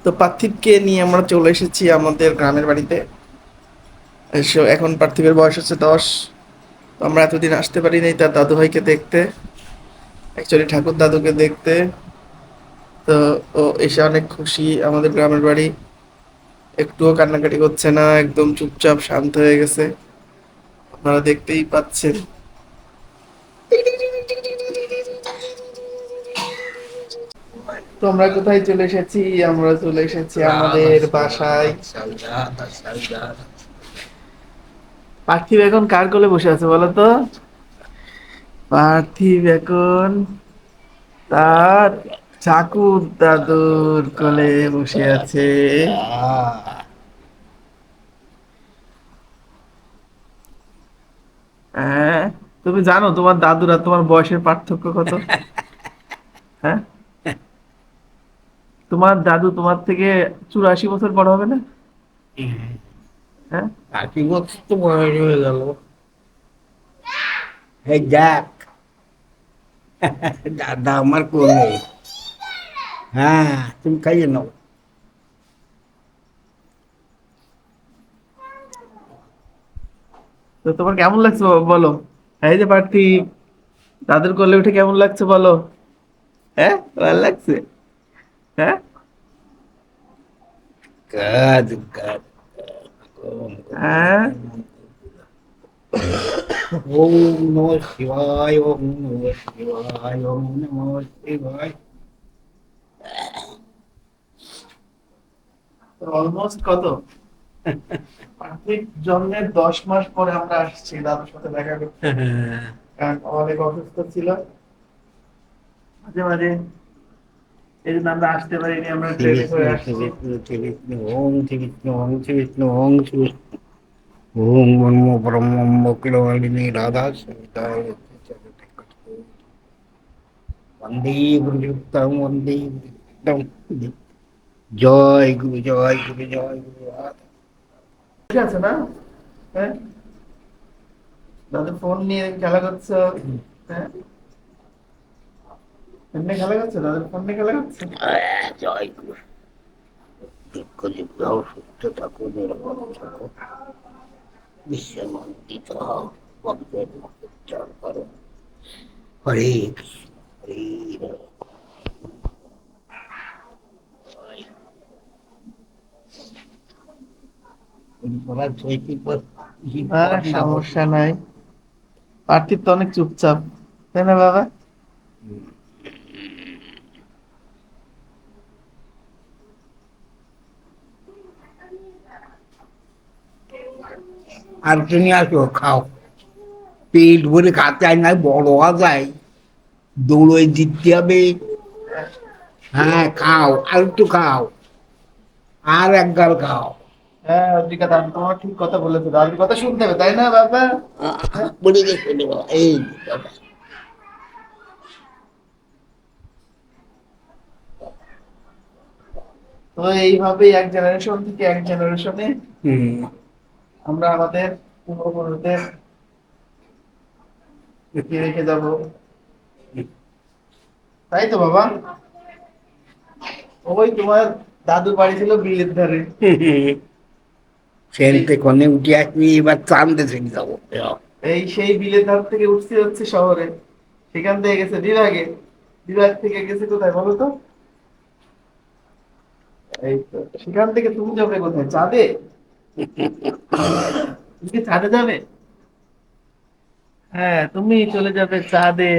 তো পার্থিবকে নিয়ে আমরা চলে এসেছি আমাদের গ্রামের বাড়িতে। এখন পার্থিবের বয়স হচ্ছে 10। তো আমরা এতদিন আসতে পারিনি তার দাদু ভাইকে দেখতে, অ্যাকচুয়ালি ঠাকুর দাদুকে দেখতে। তো ও এসে অনেক খুশি। আমাদের গ্রামের বাড়ি, একটুও কান্নাকাটি করছে না, একদম চুপচাপ শান্ত হয়ে গেছে, আপনারা দেখতেই পাচ্ছেন। তো আমরা কোথায় চলে এসেছি? আমরা চলে এসেছি আমাদের বাসায়। পার্থিব এখন কার কোলে বসে আছে বলো তো? পার্থিব এখন তার ঠাকুর দাদুর কোলে বসে আছে। হ্যাঁ, তুমি জানো তোমার দাদুর আর তোমার বয়সের পার্থক্য কত? হ্যাঁ, তোমার দাদু তোমার থেকে 84 বছর বড় হবে না? হ্যাঁ, 80 বছর তো বয়স হয়ে গেল। এই দেখ, দাদা আমার কোলে। হ্যাঁ, তুমি খাইয়ে নাও। তো তোমার কেমন লাগছে বলো? এই যে পার্থিব দাদুর কোলে উঠে কেমন লাগছে বলো? হ্যাঁ, ভালো লাগছে? হ্যাঁ, কাজ কাজ। হ্যাঁ। ওম নমঃ শিবায়, ওম নমঃ শিবায়, ওম নমঃ শিবায়। অলমোস্ট কত, পার্থিব জন্মের 10 মাস পরে আমরা আসছি দাদুর সাথে দেখা করতে। কারণ ও অনেক অসুস্থ ছিল, মাঝে মাঝে এই জন্য আমরা আসতে পারিনি, আমরা শ্রী ট্রেনে করে বিষ্ণু, শ্রী আসছি। বিষ্ণু, শ্রী বিষ্ণু, ওম শ্রী বিষ্ণু, ওম শ্রী বিষ্ণু, ওম শ্রী বিষ্ণু, ওম ব্রহ্ম ব্রহ্মম বকিলবালিনী রাধা সীতায় বন্দে গুরুযুক্তম, বন্দে গুরুযুক্তম। জয় গুরু, জয় গুরু, জয় গুরু। ঠিক আছে না? হ্যাঁ, দাদু ফোন নিয়ে খেলা করছো? হ্যাঁ, এমনি খেলা করছো, দাদুর ফোন নিয়ে খেলা করছো? জয় গুরু। দীর্ঘজীব হও, সুস্থ থাকো, নিরাপদ থাকো, বিশ্বের মন্ডিত হও, ভক্তের মুখ উচ্চারণ করো। হরে কৃষ্ণ, হরে রাম। বলার চৈতি পর সমস্যা নাই, পার্থিব তো অনেক চুপচাপ, তাই না বাবা? আর তুমি আসো, খাও। পেট ভরে খাতে হয় না, বড় হওয়া যায়, দৌড়ে জিততে হবে। হ্যাঁ, খাও, আর একটু খাও, আর এক গাল খাও। হ্যাঁ, ওদিকে দাদু তোমার ঠিক কথা বলেছো, দাদুর কথা শুনতে হবে তাই না বাবা? হ্যাঁ? বলে গেছে রে বাবা, এই বাবা। তো এইভাবেই এক জেনারেশন থেকে এক জেনারেশনে হুম। আমরা আমাদের পূর্বপুরুষদের কে রেখে যাব, তাই তো বাবা? ওই তোমার দাদুর বাড়ি ছিল বিলের ধারে, ট্রেন এই থেকে কনে উঠে আসবি, এবার চান্দে থেকে যাবো। এই সেই বিলের ধার থেকে উঠতে হচ্ছে শহরে, সেখান থেকে গেছে বিভাগে, বিভাগ থেকে গেছে কোথায় বলো তো? এই তো সেখান থেকে তুমি যাবে কোথায়, চাঁদে? তুমি কি চাঁদে যাবে? হ্যাঁ, তুমি চলে যাবে চাঁদে।